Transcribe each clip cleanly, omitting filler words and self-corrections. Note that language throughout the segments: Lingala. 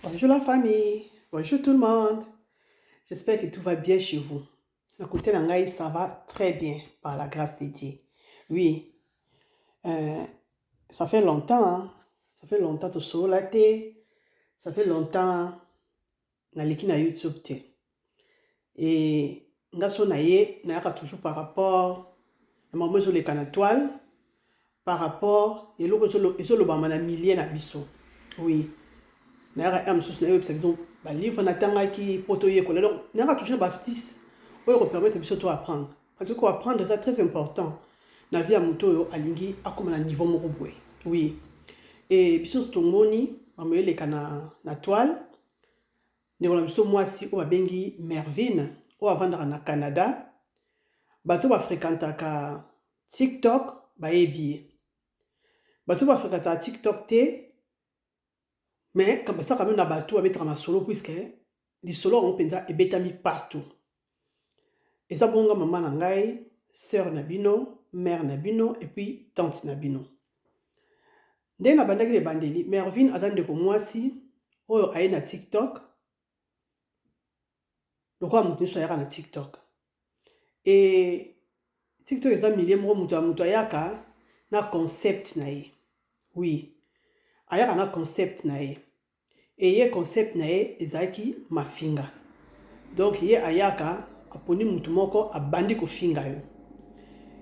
Bonjour la famille, bonjour tout le monde. J'espère que tout va bien chez vous. Le côté d'Angaï, ça va très bien par la grâce de Dieu. Oui, euh, ça fait longtemps, hein? Ça fait longtemps que je la thé. Ça fait longtemps na leki na YouTube te. Et ngaso na ye, na yaka toujours par rapport à maman sur les canaux toile, par rapport et l'autre sur le bama na milliers na biso. Oui. Nayaka am sus na website donc ba livre na tanga ki poto ye ko donc nayaka toujours ba astuce oyo ko permettre biso to apprendre parce que ko apprendre c'est très important na vie ya moto yo alingi akoma na niveau moko boye. Oui, et biso tomoni mamoyeleka na toile ndeko na biso mwasi oyo babengi Mervyn oyo avandaka na Canada, bato bafréquentaka TikTok bayebi ye, bato bafréquentaka TikTok te. Mais comme ça, quand même, na bateau avec un solo, puisque les solos ont pensé et betami partout. Et ça, bon, maman nangai, sœur Nabino, mère Nabino, et puis tante Nabino. Dès na bandaki les bandeli, Mervyn attendait que moi si, oh, aïe na TikTok. Donc, on m'a soit na TikTok. Et TikTok, ils ont mis les mots mutoyaka, na concept nae. Oui. Ayaka na concept nae. Et ye concept nae, ezaki mafinga. Donc, ye ayaka, aponi mutu moko abandi ko finga yo.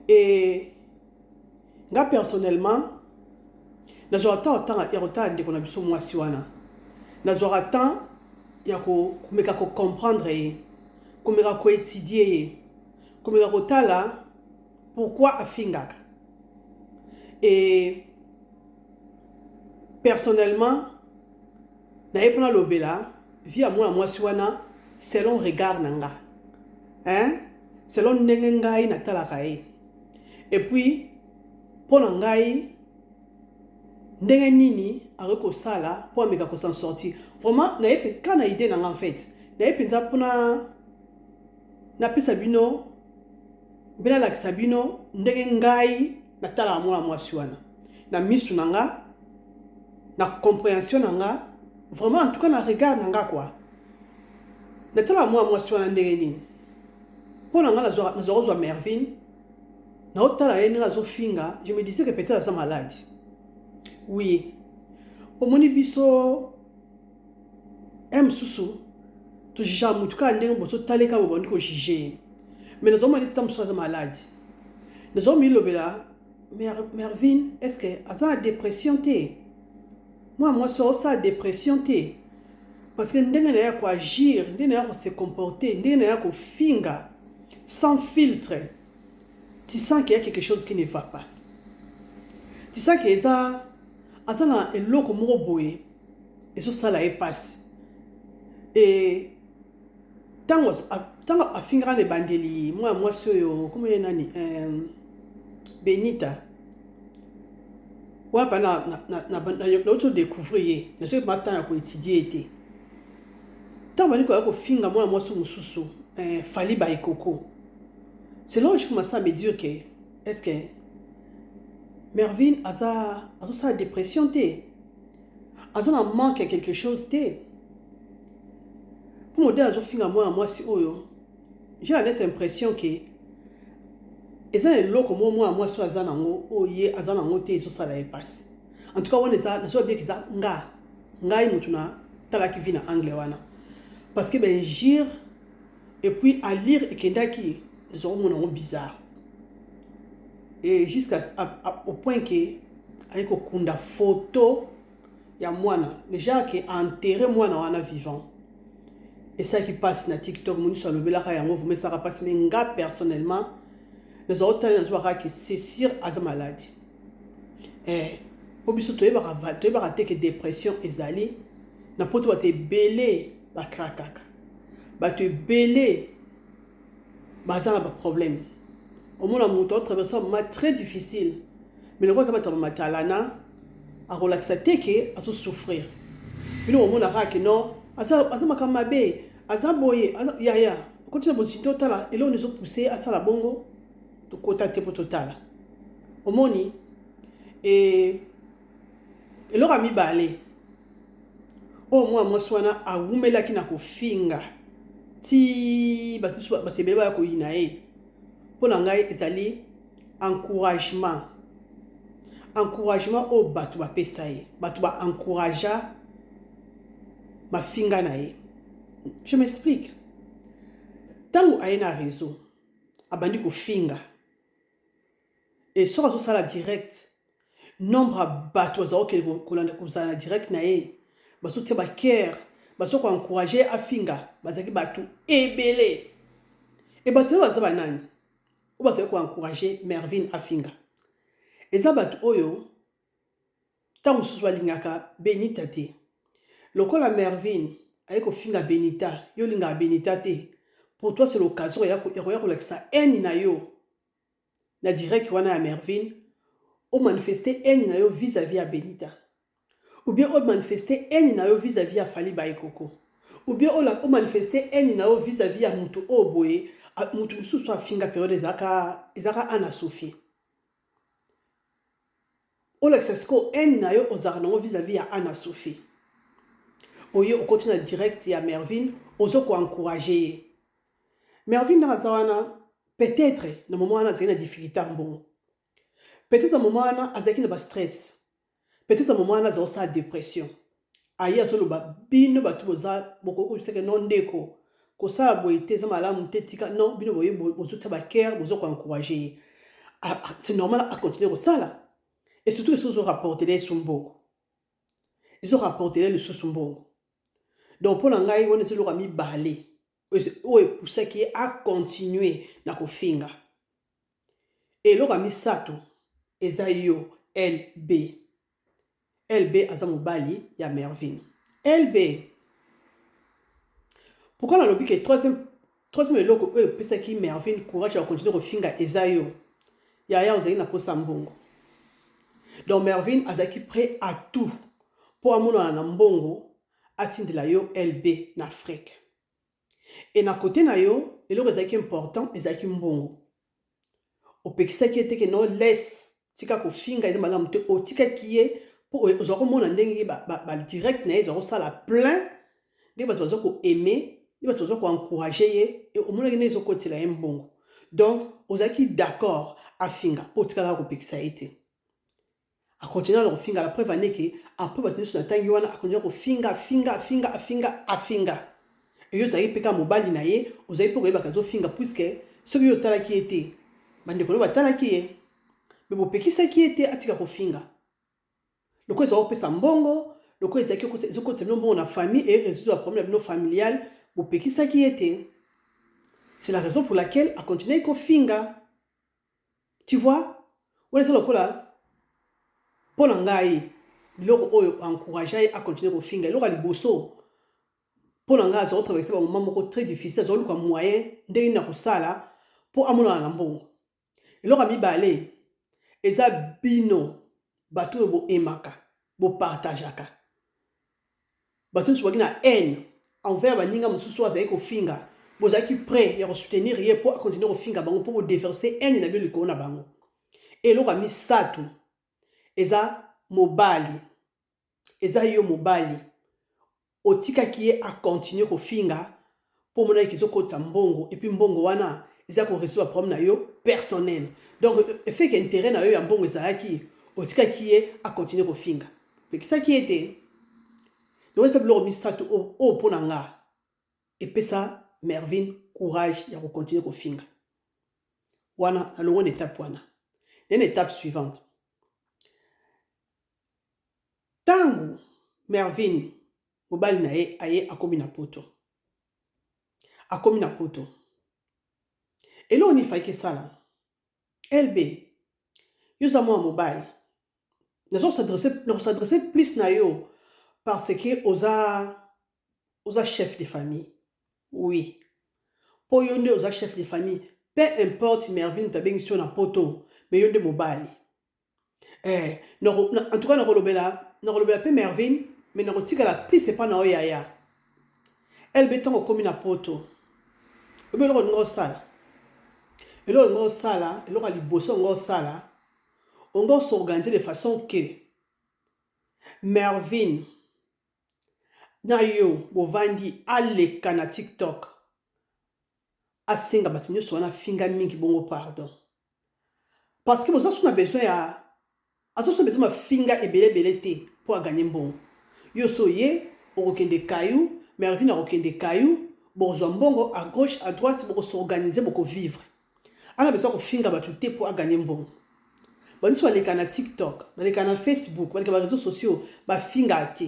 Et nga personnellement, nazwaka temps ya kotala ndeko na biso mwasi wana. Nazwaka temps ya komeka ko comprendre ye, komeka ko étudier ye, komeka kotala pourquoi afingaka. Et personnellement, na epona lobela, via moi mwasi wana selon regard nanga. Hein? Selon ndenge ngai natalaka ye. Et puis, pour ngai, ndenge nini areko sala pour ameka ko s'en sortir. Vraiment, na yepe quand na idée nanga en fait. Na yepe nza pona na pesa bino bela la sabino ndenge ngai natala moi mwasi wana. Na misu nanga, na compréhension nanga, vraiment en tout cas na regard nanga quoi. Natala moi mwasi wana ndenge nini. Pour nanga na zwa Mervyn. Na otala ye nga zo finga, je me disais que peut-être ça malade. Oui. Omoni biso M susu to jija mutu ka ndenge boso taleka bo bandi ko jije. Mais nous avons dit que nous malade. Nous avons mis le bela Mervyn, est-ce que ça a dépression té? Moi ça a dépression té. Parce que ndenge na ya ko agir, ndenge na ya ko se comporter, ndenge na ya ko finga sans filtre. Tu sens qu'il y a quelque chose qui ne va pas. Tu sens que ça na eloko moko boye et ça la passe. Et tango afingra ne bandeli moi soyo comment est nani Benita wa pa na auto découvrir na ce matin à ko étudier été tango bani ko finga moi so mususu fali ba ikoko. C'est là où je commence à me dire que est-ce que Mervyn a sa dépression té, a ça manque quelque chose té. Pour me dire à finga moi si oyo, j'ai la nette impression que et ça est loco moi so azana ngo oye azana ngo té so ça la passe. En tout cas on est ça na so bien que ça ngai mutuna tala ki vina anglais wana. Parce que ben gire et puis à lire et kendaki ils ont mon bizarre. Et jusqu'à au point que avec okunda photo ya mwana déjà que enterrer mwana wana vivant. Et ça qui passe na TikTok moni sur le belaka yango vous mais ça passe mais nga personnellement les autres talents que c'est sûr à maladie. Eh pour biso to yeba te que dépression ezali na poto te belé ba krakaka. Ba te belé bazana ba problème. Au moins, on a traversé un moment très difficile. Mais le roi qui a matalana a relaxé que à se souffrir. Mais nous, on a dit que non, asa makamabe, asa boye, ya. Quand tu as besoin de tala, et là on nous a poussé à ça la bongo, to kota te pour total. Au moni et l'or a mis balé. o mwana mwasi wana awumelaki na kofinga ti bato mosusu batebele baya koyina ye mpo na ngai ezali encouragement oyo bato bapesa ye bato baencouragea mafinga na ye. Je m'explique. Ntango aye na réseau abandi kofinga e soki azosala direct nombre ya bato bazalaki kolanda kozala na direct na ye bazotia bakere bazo koencourage afinga bazalaki bato ebele e bato oyo baza banani oyo bazalaki koencourage Mervyn afinga eza bato oyo ntango mosusu balingaka Benita te lokola Mervyn aye kofinga Benita yo olingaka Benita te pour toi c'est l'occasion ya koya kolakisa haine na yo na direct wana ya Mervyn o manifester haine na yo vis-à-vis ya Benita ou bien o manifester haine na yo vis-à-vis ya Fally Baikoko ou bien o manifester haine na yo vis-à-vis ya mutu o boye mutu mosusu afinga période ezaka Anna Sophie o lakisa siko haine na yo ozalaka nango vis-à-vis ya Anna Sophie oye okoti na direct ya Mervyn ozo koencourage ye Mervyn na aza wana peut-être na moment wana azalaki na difficulté mbongo peut-être na moment wana azalaki na bastress peut-être na moment wana azosala dépression aye azoloba bino bato boza bokokobisaka no ndeko kosala boye te eza malamu te tika non bino boye bozotia bakere bozo koencourage ye c'est normal acontinue kosala et surtout esusu rapportele ye so mbongo ezorapportele lisusu mbongo donc mpo na ngai wana ezoloka mibale oyo epusaki ye acontinue na kofinga eloko ya misato eza yo LB aza mobali ya Mervyn LB pourquoi nalobi ke troisième eloko oyo epesaki Mervyn courage ya kocontinue kofinga eza yo yaya ozalaki na posa mbongo donc Mervyn azalaki prêt à tout mpo amonana na mbongo atindela yo LB na Afrique et na côté na yo eloko ezalaki important ezalaki mbongo opekisaki ete ke no laisse tika kofinga eza malamu te otikaki ye mpo ozwa komona ndenge badirect na ye ezwa kosala plein ndenge bato baza koaime ndenge bato baza koencourage ye e omonaki ndenge ezokotela ye mbongo donc ozalaki d'accord afinga mpo otikala kopekisa ye te akontinue na kofinga la preuve aneke apres bato nyonso na ntangi wana akontinue kofinga eyo ozalaki mpe kaka mobali na ye ozalaki mpe koyebaka azofinga puiske soki yo otalaki ye te bandeko no batalaki ye me bopekisaki ye te atika kofinga lokola ezalaki kopesa mbongo lokola ezokotisa bino mbongo na famille et résoudre la problème ya bino familial bopekisaki ye te c'est la raison pour laquelle akontinue kofinga tu vois wana eza lokola mpo na ngai biloko oyo encourage ye akontinue kofinga eloko ya liboso mpo na ngai azali kotraverse bamoment moko très difficile azali koluka moyen ndenge na kosala mpo amonana na mbongo eloko ya mibale eza bino bato oyo boemaka bopartageaka bato nyonso baki na haine envers baninga mosusu oyo azali kofinga bozalaki prêt ya kosoutenir ye mpo akontinue kofinga bango mpo bodeverse haine na bino likolo na bango eloko ya misato eza mobali eza yo mobali otikaki ye akontinue kofinga mpo mona eki ezokotisa mbongo epuis mbongo wana eza koresoudre problème na yo personnel donc efeke intérêt na yo ya mbongo ezalaki otikaki ye akontinue kofinga opekisaki ye te donc eza biloko misato oyo mpo na nga epesa Mervyn courage ya kocontinue kofinga wana alongo na étape wana na étape suivante ntango Mervyn mobali na ye aye akomi na poto eloko nini efaki esala LB yo oza mwana mobali nakosadresse plus na yo parce que oza chef de famille oui mpo yo nde oza chef de famille peu importe Mervyn tabengisi yo na poto mais yo nde mobali en tout cas nakolobela mpe Mervyn mais nakotikala plus epa na oyo yaya LB ntango okomi na poto oyebi eloko olinga osala eloko ya liboso olinga osala onga osorganize de façon que Mervyn na yo bovandi aleka na TikTok asenga bato nyonso wana finga mingi bongo pardon parce que boza suna besoin ya azoso besoin ma finga ebele te pour gagner mbongo yo so ye okokende kayu Mervin okokende kayu bozwa mbongo à gauche à droite boko s'organiser boko vivre ana besoin ko finga bato te pour gagner mbongo baniso baleka na TikTok baleka na Facebook baleka ba réseaux sociaux ba finga te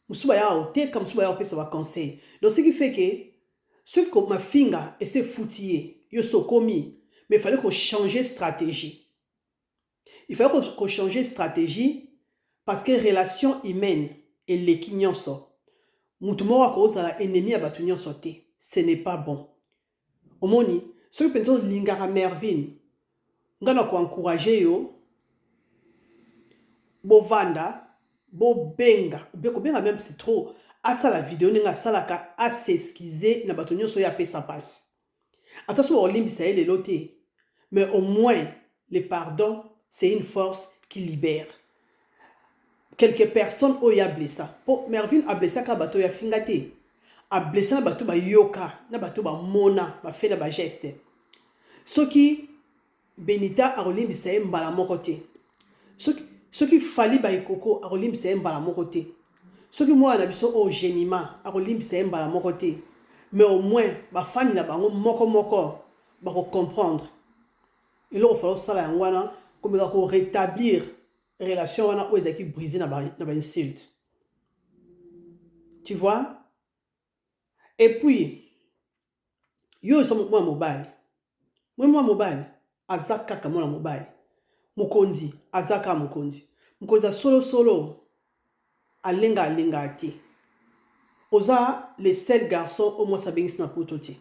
musuba ya oteka musuba ya opesa ba conseil donc ce qui fait que ceux qui ma finga et c'est foutier yo so komi mais il fallait qu'on change stratégie. Il fallait qu'on change stratégie parce que relation humaine et les kinyonso mutumo wa cause la ennemi à batu nyonso te ce n'est pas bon. Omoni ceux qui pensent lingara Mervin ngana ko encourager yo bovanda bo benga ko benga même c'est trop asa la vidéo ninga salaka a s'excuser na batu nyonso ya pesa passe. Attention au limbi ça est loté mais au moins le pardon c'est une force qui libère. Quelques personnes ont blessé. Pour Mervin a blessé ka bato ya fingate. A blessé na bato ba yoka, na bato ba mona, ba fait ba geste. Ce qui Benita a rolimbi sa mbala moko te. Ce qui fali ba ikoko a rolimbi sa mbala moko te. Ce qui moi na biso o gemima a rolimbi sa mbala moko te. Mais au moins ba fani na bango moko ba ko comprendre. Et là il faut ça la ngwana comme il faut rétablir relation wana aux équipes brisées na ba insulte. Tu vois? Et puis yo so moi mobile. Moi mobile azaka kama na mobile. Mukonzi azaka mukonzi. Mukonza solo alenga ati. Oza les seuls garçons au moins sabengis na pototi.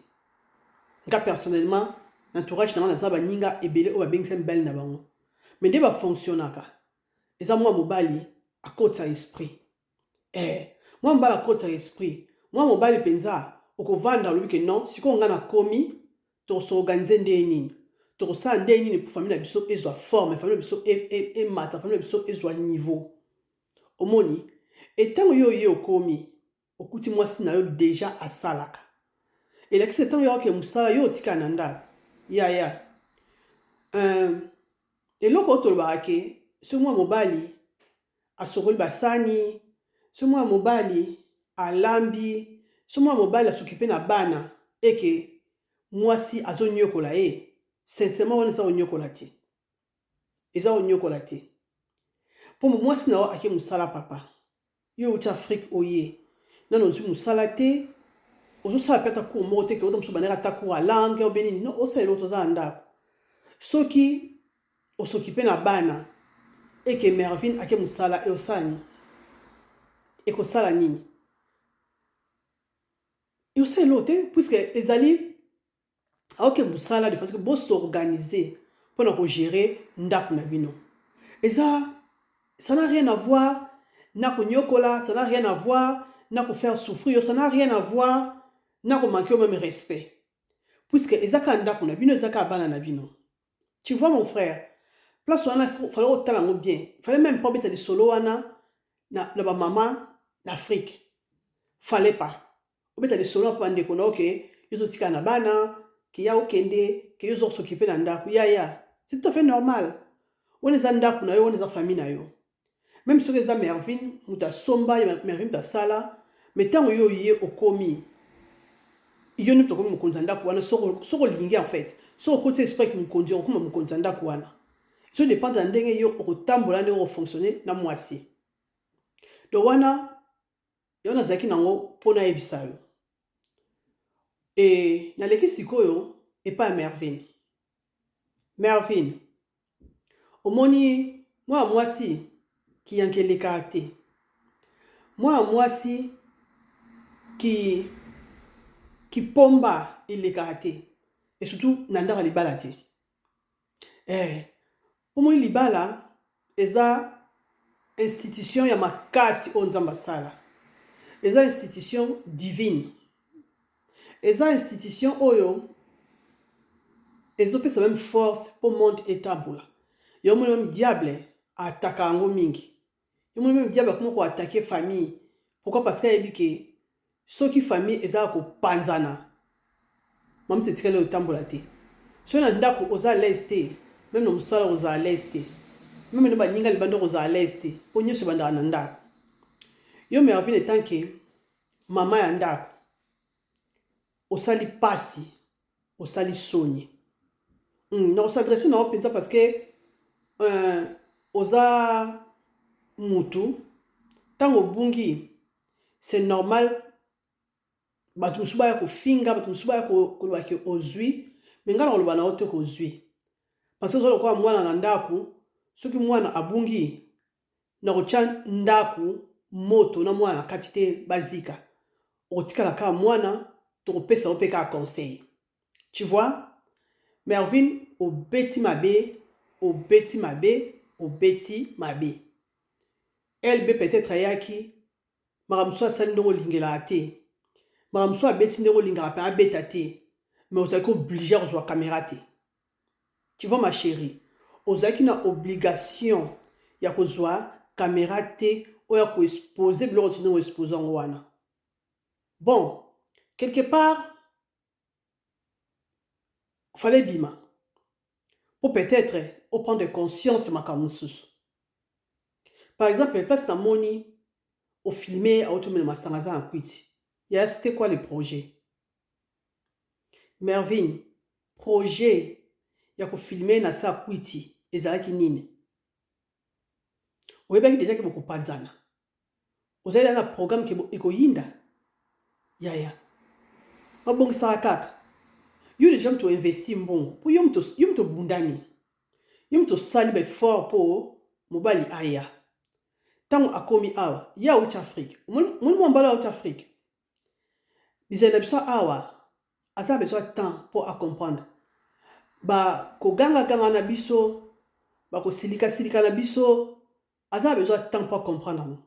Nga personnellement l'entourage na za ba ninga ebele o ba bengis belle na bango. Mais dès ba fonctionnaka. Eza moi mobile à côté esprit. Moi mobile à côté esprit. Moi mobile penza okovanda lobi que non siko nga na komi to s'organiser ndeni. To sa ndeni pour famille na biso ezwa forme, famille na biso e mata, famille na biso ezwa niveau. Omoni etango yo komi okuti mwasi na yo déjà asalaka. Et là que c'est temps yo ke musala yo tika nanda. Ya. Et loko to barake ce mois mobali a soroli basani, ce mois mobali a lambi, ce mois mobali a s'occuper na bana et que mwasi azo nyokola sincèrement on ça nyokola te. Eza nyokola te. Pour moi si na ake musala papa. Yo uti Afrique oye. Nano zu musala te. Ozo sala peta ko mote ke oto msubanera ta ko langue o benini no o sa loto za nda. Soki o s'occuper na bana et que Mervin ake musala e osani. Et ko sala nini. Et osai lote puisque ezali ok musala de façon que bo s'organiser pour gérer ndaku na bino. Et ça n'a rien à voir na ko nyokola, ça n'a rien à voir na ko faire souffrir, ça n'a rien à voir na ko manquer au même respect. Puisque ezaka ndaku na bino ezaka bana na bino. Tu vois mon frère, place où il fallait autant bien. Il fallait même pas mettre des solos na ba maman d'Afrique. Fallait pas. On mettre des solos pour ande kono OK, yo tika na bana, ki ya okende, ki yo s'occuper na ndaku ya. C'est tout à fait normal. On est en ndaku na yo, on est en famille na yo. Même si les Mervin, muta somba, Mervin ta sala, mais tant yo yé okomi. Yo ne tokomi mukonza ndaku wana soko lingi en fait. Soko côté esprit mukonzi okoma mukonza ndaku wana. Ça dépend de ndenge yo otambola ndenge fonctionner na mwasi. Do wana yo na zaki nango pona ebisa yo. Et na leki sikoyo et pas Mervin. Mervin. Omoni mwasi qui yankeleka te. Mwasi qui pomba ileka te. Et surtout nandara libala te. Pour libala eza institution ya makasi o nzamba sala. Eza institution divine. Eza institution oyo ezopesa même force pour monde etambula. Yo même diable attaque ango mingi. Yo même diable comment ko attaquer famille. Pourquoi? Parce qu'il a dit que soki famille eza ko panzana mam se tikale otambola te so na ndako oza leste même no musala oza leste même no baninga libando oza leste po nyonso bandaka na ndako yo Mervyn tant que mama ya ndako osali pasi osali soni na osadresse na openza parce que oza mutu tango bungi c'est normal bato musuba ya kofinga bato musuba ya koloba ke ozwi me ngana koloba na ote kozwi parce que ozala kwa mwana na ndako soki mwana abungi na kotia ndako moto na mwana kati te bazika okotikala kaka mwana tokopesa ope kaka conseil tu vois Mervyn obeti mabe obeti mabe obeti mabe LB peut-être ayaki makamso asali ndongo lingela te makamso abeti ndongo lingala pe abeta te mais ozaki obligé kozwa caméra te tu vois ma chérie ozaki na obligation ya kozwa caméra te oya ko exposer biloko tino exposer ngo wana bon quelque part fallait bima pour peut-être au prendre conscience makamususu par exemple place na moni au filmer à automne masangaza en kwiti ya c'était quoi le projet Mervyn projet ya ko filmer na sa kwiti ezalaki nini oyebaki déjà ke boko panzana ozali na programme ke ekoyinda yaya mabongisa kaka yo déjà mto investi mbongo po yo mto bundani yo mto sali ba fort po mobali aya tango akomi awa ya uti Afrique mon mbala uti Afrique bizela biso awa asa besoin temps pour à comprendre ba ko ganga na biso ba ko silika na biso asa besoin temps pour comprendre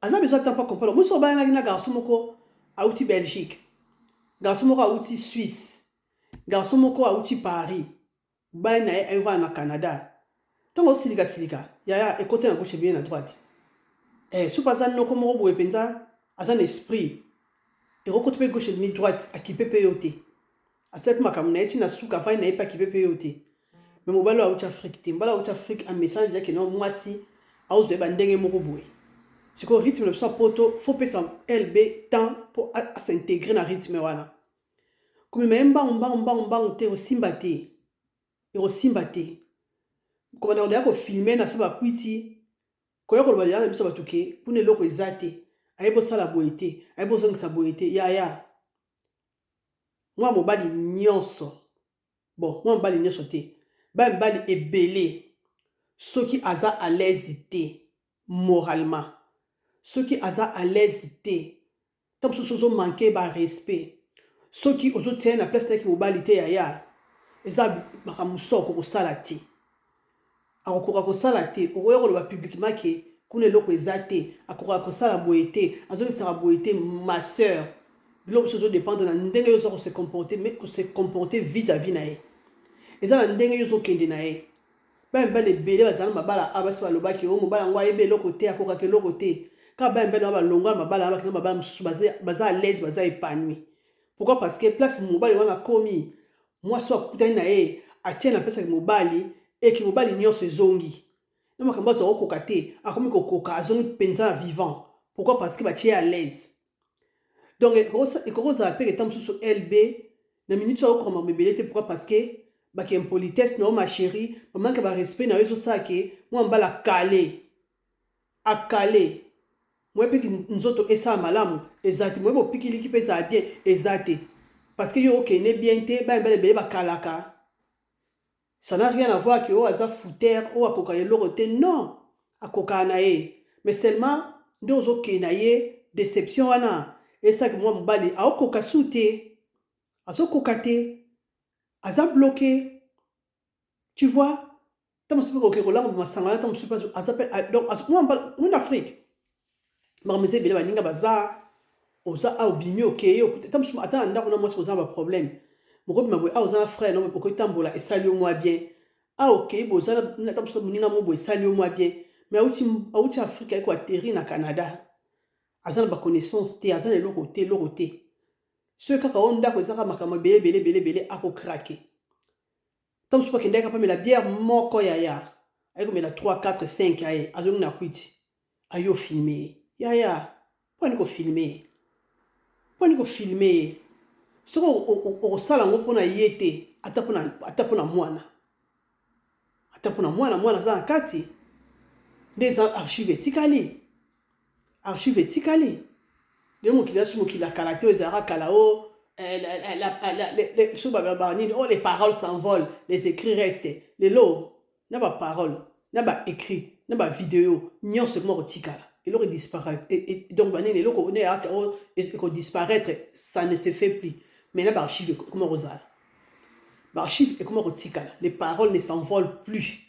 asa besoin temps pour comprendre mo so ba na garçon moko auti Belgique garçon moko auti Suisse garçon moko auti Paris ba na eva na Canada tango silika ya écoutez na gauche bien à droite sous pas no comme robo e penza asa un esprit et recoute gauche et droite à qui PPOT à cette makamna eti na suka fa na pas qui PPOT mais mobalo auti Afrique te mbala auti Afrique un message dire que non moi si auzo ba ndenge moko boy c'est que rythme le soit poto faut pas LB temps pour s'intégrer dans rythme wana comme même on te osimbate et osimbate comme on a ko filmer na saba kwiti ko yako ba yana bisa batuke pune loko ezate ayebo sala boete ayebo zongisa boete ya moi mobali nyonso bon moi mobali nyonso te ba mobali ebele soki aza à l'aise te moralement soki aza à l'aise te tam soso manquer ba respect soki ozo tient na place na ki mobali te ya eza makamusoko ko sala te akokoka kosala te okoya koloba publiquement ke kuna eloko eza te akokoka kosala boye te azongisaka boye te ma sœur biloko mosusu ozodépendre na ndenge yo oza kose comporter mais kose comporter vis-à-vis na ye eza na ndenge yo ozokende na ye bamibali ebele bazala na mabala a basi balobaki o mobala yango ayeba eloko te akokaka eloko te kaka bamibali na balongwa na mabala abaki na mabala mosusu baza à l'aise baza épanoui pourquoi parce que place mobali wana akomi mwasi akutani na ye atie na pesa mobali eki mobali nyonso ezongi na makambo aza kokoka te akomi kokoka azongi mpenza vivant pourquoi parce que batie à l'aise donc ekokozala mpe keta mosusu LB na minute oyo okokama mebele te pourquoi parce que baki impolitesse na yo ma chérie bamanke barespect na yo ezosala ke mwa mbala akale mwe mpe nzoto esala malamu eza te mwe bopikiliki mpe ezala bien eza te parce que yo okende bien te bamibala ebele bakalaka. Ça n'a rien à voir que aza fouter ou akoka eloko te non akoka na ye mais seulement ndozo ke na ye déception wana et ça que moi mobali akoka souté azokoka te aza bloqué tu vois tam super OK ko lango masanga tam super aza donc moi en Afrique marmese bele baninga baza oza a obimi OK tam super ata ndako na moi c'est poser un problème moko bima boy aza frère no poko tambola esali yo moi bien OK bozala na tamso muninga mo boy esali yo moi bien mais auti Afrique eko atterri na Canada aza na ba connaissance te aza na eloko te soki kaka oyo ndako ezaka makambo ebele akokrake ntango mosusu akendaki apamela biere moko yaya ayekomela 3 4 5 aye azongi na kwiti ayo filme ye yaya mponi kofilme ye soki okosala yango mpona ye te ata mpona mwana mwana aza na kati nde eza archive etikali nde mokili akala te oyo ezalaka kala o les paroles s'envolent, les écrits restent. Les lots, n'a pas parole, n'a pas écrit, n'a pas vidéo, n'y a seulement retikala. Et l'autre disparaît. Et donc, les lots qu'on disparaître, ça ne se fait plus. Mais n'a pas archive comme Rosal. Archive et comme retikala. Les paroles ne s'envolent plus.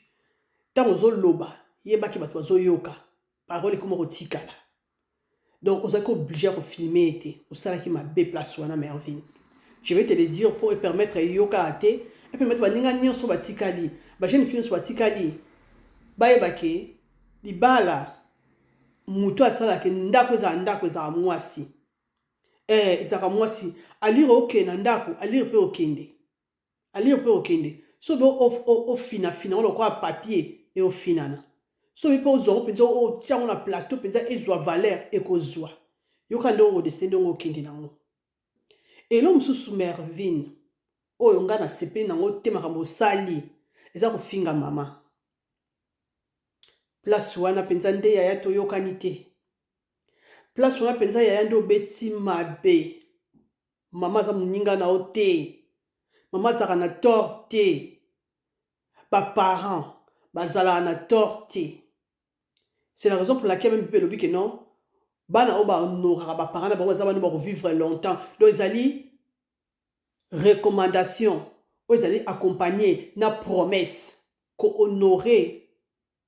Tant aux loba, yeba ki batwazo yoka. Paroles comme retikala. Donc, on est obligé de filmer, au salaire qui m'a déplacé à Mervyn. Je vais te le dire pour permettre à Yoka Ate, et permettre à Ninganion sur Batikali, Bajen Fin sur Batikali, Bayebake, Libala, Moutou Asalake, Ndako za Mwasi. Zara Mwasi, Alire Oke, Nandako, Alire Pe Okende. So, au fina, on le croit papier et au finana. So mi po zo penza o tia on a plateau penza ezwa valeur e ko zwa yoka ndo o descendre ngo kindi nango et l'homme sous Mervyn o yonga na sepe nango te makambo sali eza ko finga mama place wana penza nde ya to yokani te place wana penza ya ndo beti mabe mama za muninga na ote mama za na torte ba parents bazala na torte. C'est la raison pour laquelle même le que non, bana oba honorera ba parents ba za ba vivre longtemps. Donc ils allaient recommandation, ils allaient accompagner na promesse ko honorer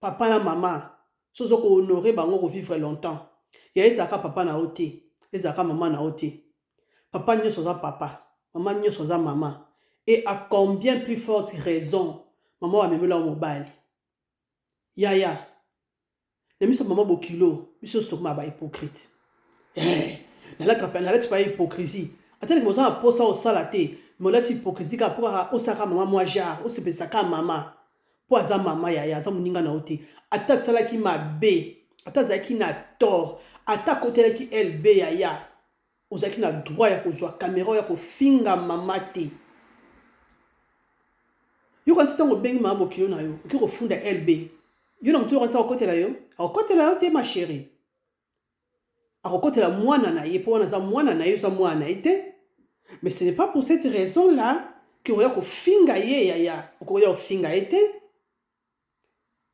papa na maman. Sozo ko honorer bango vivre longtemps. Ya ezaka papa na oté, ezaka maman na oté. Papa nyo soza papa, maman nyo soza maman. Et à combien plus forte raison maman a même là au mobile. Yaya. Ne misa maman bokilo, biso stokma ba hypocrite. Na la pas hypocrisie. Attends que moza posa au salate, mo la hypocrisie ka pour o saka maman moi jar, o se pesaka maman. Po aza maman yaya, za muninga na ote. Ata sala ki mabe, ata zaki na tort, ata côté la ki LB yaya. Ozaki na droit ya kozwa caméra ya ko finga mama te. Yo quand tu bengi maman bokilo na yo, ki ko funda LB. Yo na mtu rentre au côté là yo te ma chérie au côté là mwana na ye pour na mwana na yo za mwana ite mais ce n'est pas pour cette raison là que on ko finga ye yaya ko ya finga ite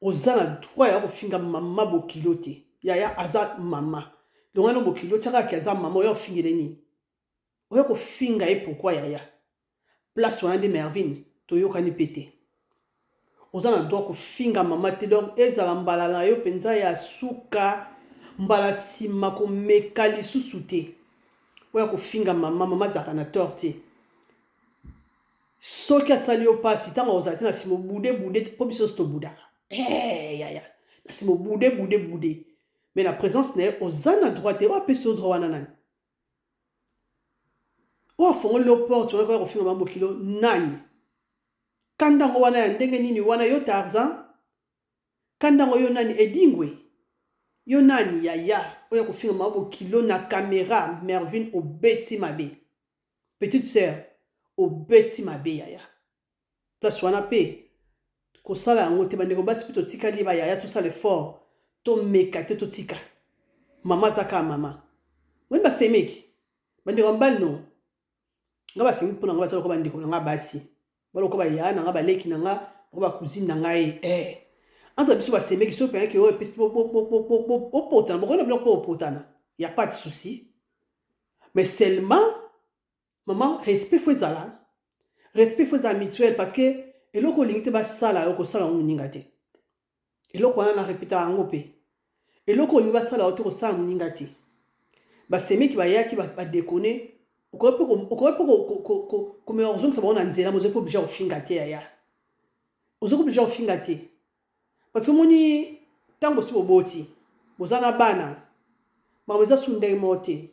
ozana droit ya ko finga mama bokilo te yaya aza mama donc ana bokilo taka kaza mama yo fingile ni o ko finga e pourquoi yaya place wana de Mervyn to yo kani pété ozana droit ko finga mama te donc ezala mbala na yo penza ya suka mbala sima ko mekali susute oya ko finga mama zaka na torte soki asali yo pasi tanga ozala na simo bude po biso sto buda yaya na simo bude mais la présence ne ozana droit te wa peso droit wana nani wa fongo le porte wana ko finga mama kilo nani kandango wana ya ndenge nini wana yo Tarzan kandango yo nani Edingwe yo nani yaya oya kofinga mabo kilo na caméra Mervyn obeti mabe petite sœur obeti mabe yaya place wana pe ko sala yango te bandeko basi pito tika liba yaya tout ça l'effort to mekate to tika mama zaka mama wenda ba semeki bandeko mbali no ngaba singi pona ngaba sala ko bandeko nga basi baloko ba ya na nga baleki na nga ba cousine na nga entre biso ba semeki so pe que o pesi potana bokona blo ko potana y a pas de souci mais seulement maman respect faut ça mutuel parce que eloko lingite ba sala yo ko sala muninga te eloko wana na répéta ngo pe eloko lingi ba sala yo ko sala muninga te ba semeki ba yaki ba déconner comme on ça va on a nzela mo zepo bija ofinga te yaya ozoko bija ofinga te parce que moni tango si boboti bozana bana makambo eza su ndenge moko te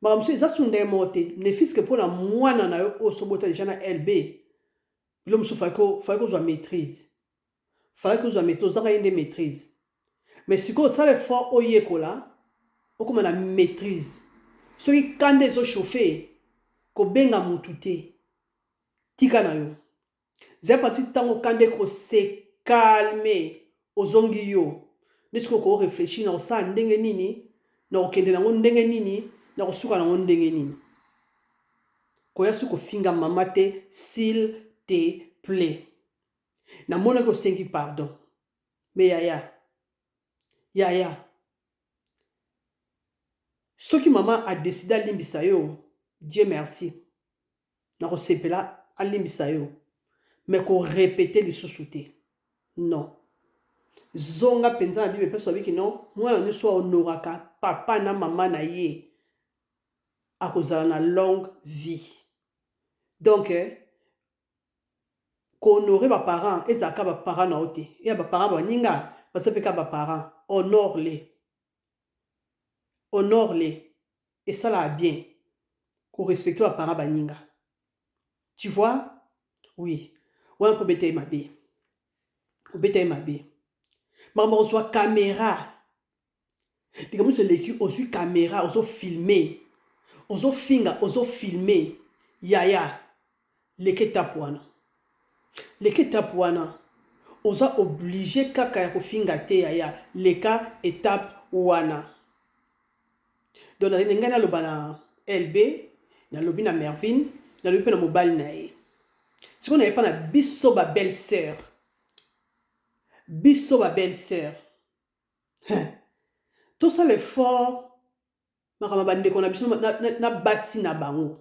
makambo so eza su ndenge moko te ne fiske mpona mwana na yo oyo sobota deja na lb bilo mosusu fallait kozwa maîtrise ozanga ye nde maîtrise mais sikoyo osala effort oyekola okoma na maîtrise soki kanda ezochauffe kobenga mutu te tika na yo zya parti ntango kanda ekose calme ozongi yo nde sikoyo koréfléchir na kosala ndenge nini na kokende nango ndenge nini na kosuka nango ndenge nini koya soki kofinga mama te s'il te plaît namonaki osengi pardon mais yaya soki mama adeside alimbisa yo Dieu merci na kosepela alimbisa yo mais korepete lisusu te non zonga mpenza na bible mpe sobiki non mwana nyonso aonoraka papa na mama na ye akozala na longue vie donc kohonore baparent ezalaka baparent na yo te eya baparent baninga baza mpe ka baparent honore les esalaka bien korespecte baparent baninga tu vois oui wana mpo obeta ye mabe makambo kozwa caméra likambo nyonso eleki ozwi caméra ozofilme ozofilme yaya leki etape wana oza oblige kaka ya kofinga te yaya leka etape wana donc ngai naloba na lb nalobi na mervine nalobi mpe na mobali na ye sikoyo naye mpa na biso babelle sœur tosala effort makambo bandeko na biso na basi na bango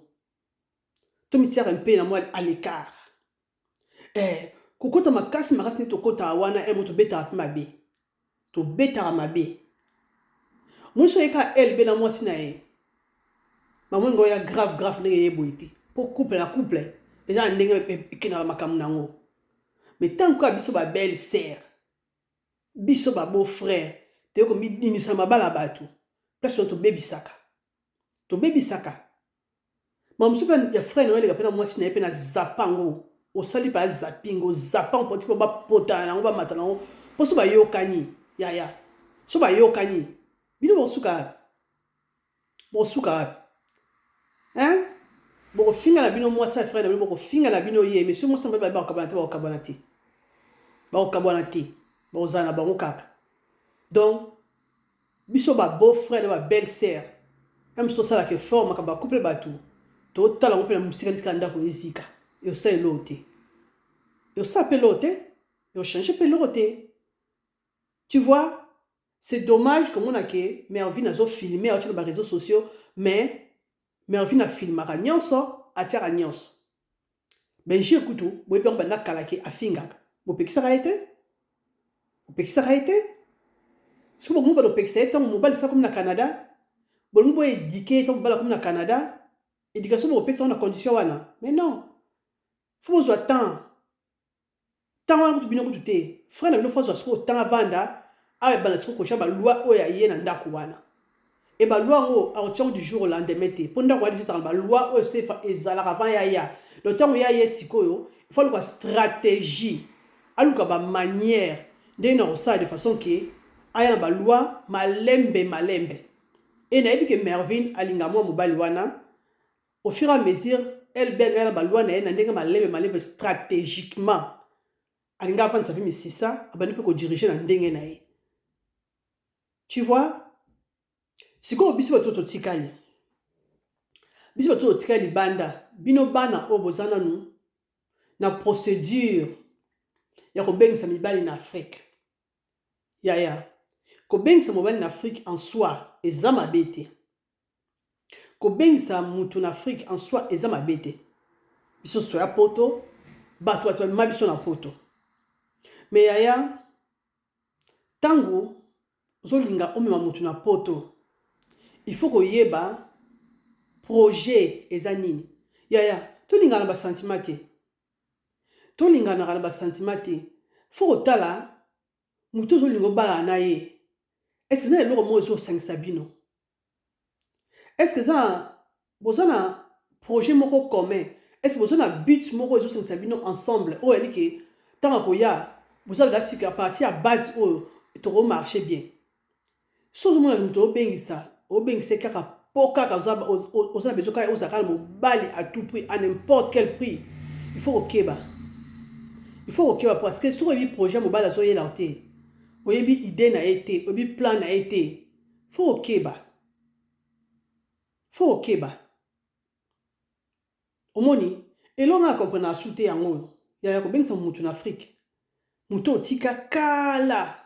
tomitiaka mpe na mwa à l'écart kokota makasi nde tokotaka wana mo tobetaka mabe mwinso oyeka elbe na mwasi na ye mamwengo ya grave ndenge ye boye te mpo couple na couple eza na ndenge ekendaka makambo nango mais tant que biso babelle sœur biso beau frère te komibimisa mabala bato place wana tobebisaka mamosu mpe ya frère nayo eleka mpe na mwasi na ye mpe na zapango osali mpe azapingo zapango poti mpo bapotana nango bamata nango mpo so bayokani yaya so bayokani bino bosuka wapi bokofinga na bino mwasi ya frère na bino bokofinga na bino ye mais so mwasi na bino bakokabwana te bakozala na bango kaka donc biso beau frère na belle sœur même si tosalaka effort makambo couple bato totala ngo mpe na mosika litika ndako ezika eosala eloko te eosala mpe eloko te eochange mpe eloko te tu vois c'est dommage komona ke Mervine azofilme aotia na baréseaux sociaux mais Mervine afilmaka nyonso atiaka nyonso benji ekutu boyebi yango banda kala ke afingaka bopekisaka ye te soki bolingi balopekisa ye ntango mobali sala komi na Canada bolingi boedike ye ntango mobali akomi na Canada éducation bopesa wana condition wana mais non fo bozwa temps wana kutu bino kutu te frère na bino fo azwa sikoyo temps avanda awa ebanda sikoyo kotia baloi oyo aye na ndako wana e baloi yango akotiango du jour au lendemain te mpo ndako wana ezala baloi oyo se ezalaka avant yaya donc ntango yaye sikoyo il faut aluka stratégie aluka bamanière ndenge na kosala de façon ke aya na baloi malembe e nayebi ke Mervine alinga mwa mobali wana au fur et à mesure elle benga na baloi na ye na ndenge malembe stratégiquement alinga afandisa mpe misisa abandi mpe kodirige na ndenge na ye tu vois sikoyo biso bato totikali banda bino bana oyo boza nanu na procédure ya kobengisa mibali na Afrique yaya kobengisa mobali na Afrique en soi eza mabe te kobengisa mutu na Afrique en soi eza mabe te biso so ya poto bato bamema biso na poto mais yaya tango ozolinga omema mutu na poto il faut koyeba projet eza nini yaya tolingana na basentiment te fo kotala mutu ozolinga obalana na ye est-ce que ça est le mot sur 5 sabino? Est-ce que ça vous avez un projet moko commun? Est-ce que vous avez un but moko sur 5 sabino ensemble? Ou est-ce que tant que vous avez la à partir à base où tu vas marcher bien? Si vous avez un bien ça, au bien c'est kaka poka vous avez besoin de à tout prix, à n'importe quel prix. Il faut ok ba. Il faut ok ba parce que sur le projet mobile à soyer l'auté. Vous avez idée na été, vous avez plan na été. Il faut ok ba. Faut ok ba. Omoni, et l'on a compris à souter en haut. Il y a bien ça mouton en Afrique. Mouton tika kala.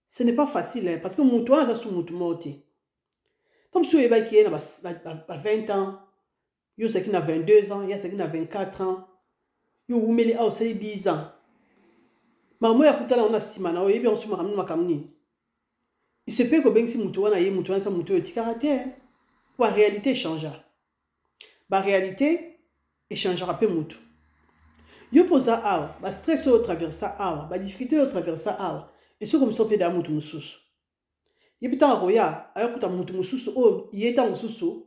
Ce n'est pas facile hein, parce que mouton a ça sous mouton morté. Comme si vous avez qui est à 20 ans, il y a qui a 22 ans, il y a qui a 24 ans, il y a qui a 10 ans. Mais moi, il y a on a 6 ans, il y a on se ramène ma camini. Il se peut que bien si mouton a eu mouton a mouton petit caractère. La réalité changera. La réalité changera peu mouton. Yo posa awa, ba stress au traversa awa, ba difficulté au traversa awa. Et ce comme ça peut da mouton mususu. Yepita roya, ayo kuta mouton mususu o yeta mususu,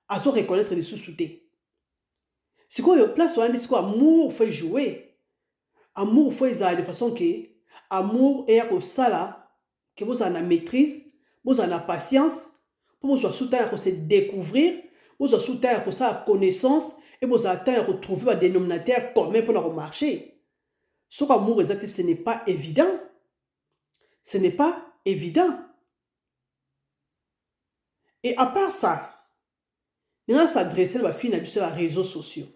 a so reconnaître les sous-soutés. C'est quoi yo place on dit quoi amour faut jouer. Amour faut ça de façon que amour est au sala que vous en a maîtrise, vous en a patience pour vous soutenir pour se découvrir, vous soutenir pour sa connaissance et vous attendre à retrouver un dénominateur commun pour leur marcher. Ce amour exact, ce n'est pas évident. Ce n'est pas évident. Et à part ça, nous allons s'adresser à la fille sur les réseaux sociaux.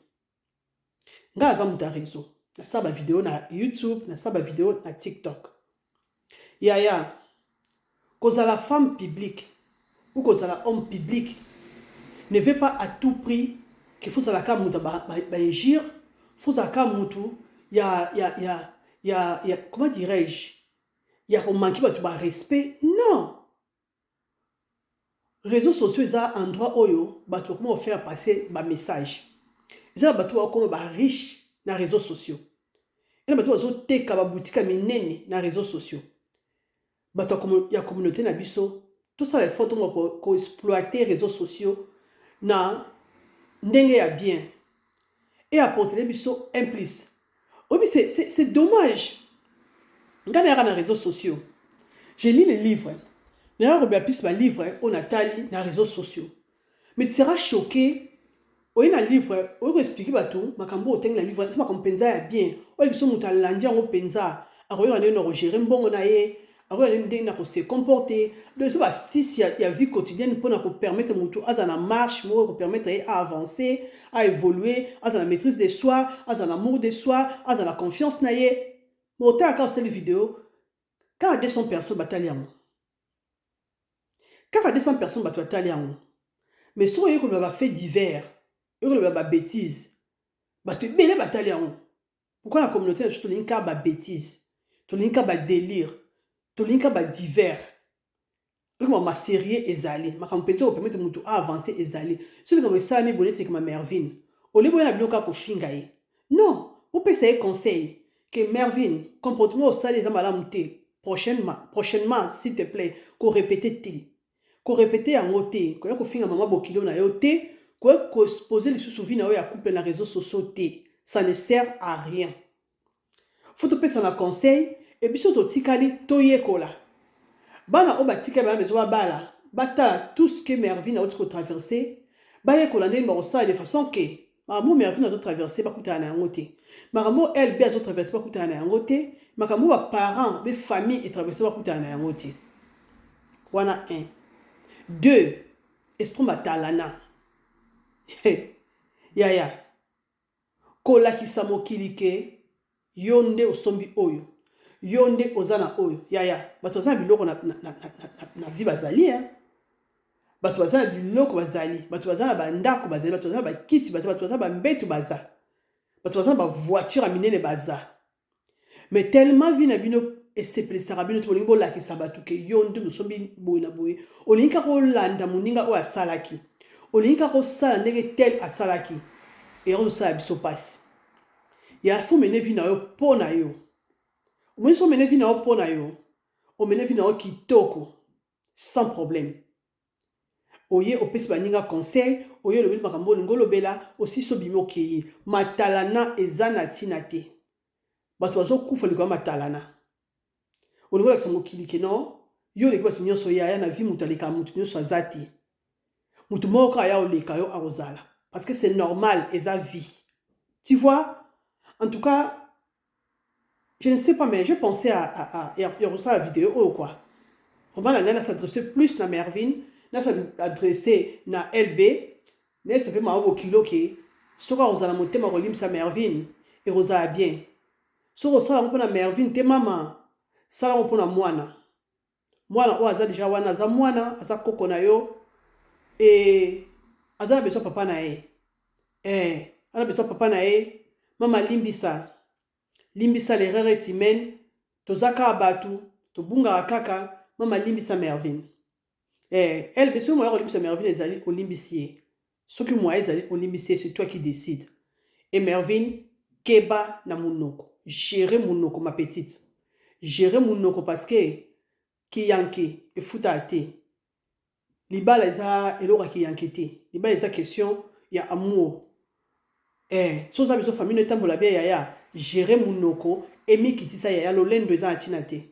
Nous allons faire des réseaux. Nous allons faire des vidéos sur YouTube, nous allons faire des vidéos sur TikTok. Yaya, quand vous la femme publique ou quand vous la homme public, ne veut pas à tout prix qu'il faut que la femme agir, il faut que la femme comment dirais-je, il y a manqué de respect. Non. Réseaux sociaux, c'est un endroit où comment faire passer un message. C'est un endroit où on est riche dans les réseaux sociaux. Il y a des gens qui ont des boutiques dans les réseaux sociaux. Il y a une communauté dans biso. Tout ça, les photos qui ont exploité les réseaux sociaux dans bien. Et apporter les biso un plus. C'est dommage. Regardez dans les réseaux sociaux. Je lis les livres. Je lis les livres on a tali dans les réseaux sociaux. Mais tu seras choqué. On a un livre, on va expliquer tout. Ma cambo teng la livre, c'est pas comme penza bien. On est sur mutalandi on penza. Alors on est gérer bon on a alors on est se comporter. Donc c'est pas si il y a vie quotidienne pour nous permettre mutu à la marche, pour permettre à avancer, à évoluer, à la maîtrise de soi, à l'amour de soi, à la confiance naie. Mais autant quand cette vidéo, quand 200 personnes bataillent en quand 200 personnes bataillent en mais soit il y a fait divers. Il y a des bêtises. Tu es belle bataille en pourquoi la communauté est tout le monde a bêtises, tout le monde a délire, tout le monde a divers. Il y a ma série ezali, ma compétition permet de avancer ezali. Celui qui me sami bonnet c'est comme Mervin. Au lieu de la bloquer pour fingaye. Non, vous pouvez essayer conseil que Mervin comportement au stade des amalamouté prochainement s'il te plaît qu'on répète qu'on répète en côté qu'on finga maman bokilo na yoté qu'on poser les sous-souvis na couple dans les réseaux sociaux ça ne sert à rien. Faut te passer un conseil et puis surtout tikali toyekola. Bana obatika bana besoin bala bata tout ce que Mervin a traversé bayekola ndeni barosa de façon que maman Mervin a traversé ba kutana na ngoté maman elle a traversé ba kutana na ngoté makambo ba parents be famille et traversé ba kutana na ngoté. Wana 1 2 esprit matalana yaya kola kisamo kilike yonde osombi oyo yonde ozana oyo yaya bato bazana biloko na vie bazali bato bazana biloko bazali bato bazana bandako bazali bato bazana bakiti bazali bato bazana bambetu baza bato bazana ba voiture minene baza mais tellement vie na bino esepelesaka bino to bolingi bolakisa bato ke yonde osombi boye na boye olingi kaka olanda moninga oyo asalaki olingi kaka osala ndenge tel asalaki ekozosala biso pasi ya fo mene vi na yo mpo na yo omoni so omene vi na yo mpo na yo omene vi na yo kitoko sans problème. Oye opesi baninga conseil, oye lobeli makambo ngolo bela aussi so bimo kei matalana ezana tina te. Bato bazo kufa likwa matalana. Olingo la mokili ke non, yo le bato nyonso ya na vie mutu aleka mutu nyonso azati. Mutu moko ya oleka yo arozala parce que c'est normal eza vie. Tu vois? En tout cas, je ne sais pas mais je pensais à la vidéo ou quoi. Comment la nana s'adresser plus na Mervyn, na s'adresser na LB, ne ça fait ma au kilo qui soka ozala motema ko limsa Mervyn et rosa bien. Soko sala mpo na Mervyn te mama, sala mpo na mwana. Mwana o aza déjà wana aza mwana, aza koko na yo et aza besoin papa na ye. Ana besoin papa na ye, mama limbisa. Limbisa l'erreur est humaine, tozaka abatu, tobunga kaka. Mama limbisa Mervyn. Elle, bien sûr, moi, limbisa Mervyn, ezali olimbisie. Ce que moi, ezali olimbisie, c'est toi qui décides. Et Mervyn, keba na munoko. Gérer munoko, ma petite. Gérer munoko parce que ki yanke e futa ate. Libala eza elora ki yanke te. Libala eza question ya amour. So za beso famille ne tambola bien yaya. Gérer munoko et mi kitisa yaya lolendo eza atina te.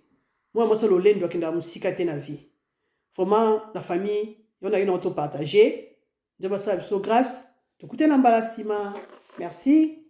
Moi, c'est le lendo qui est dans la vie. Vraiment, la famille, on a une auto partagée. Je vous remercie grâce. Écoutez l'emballasima. Merci.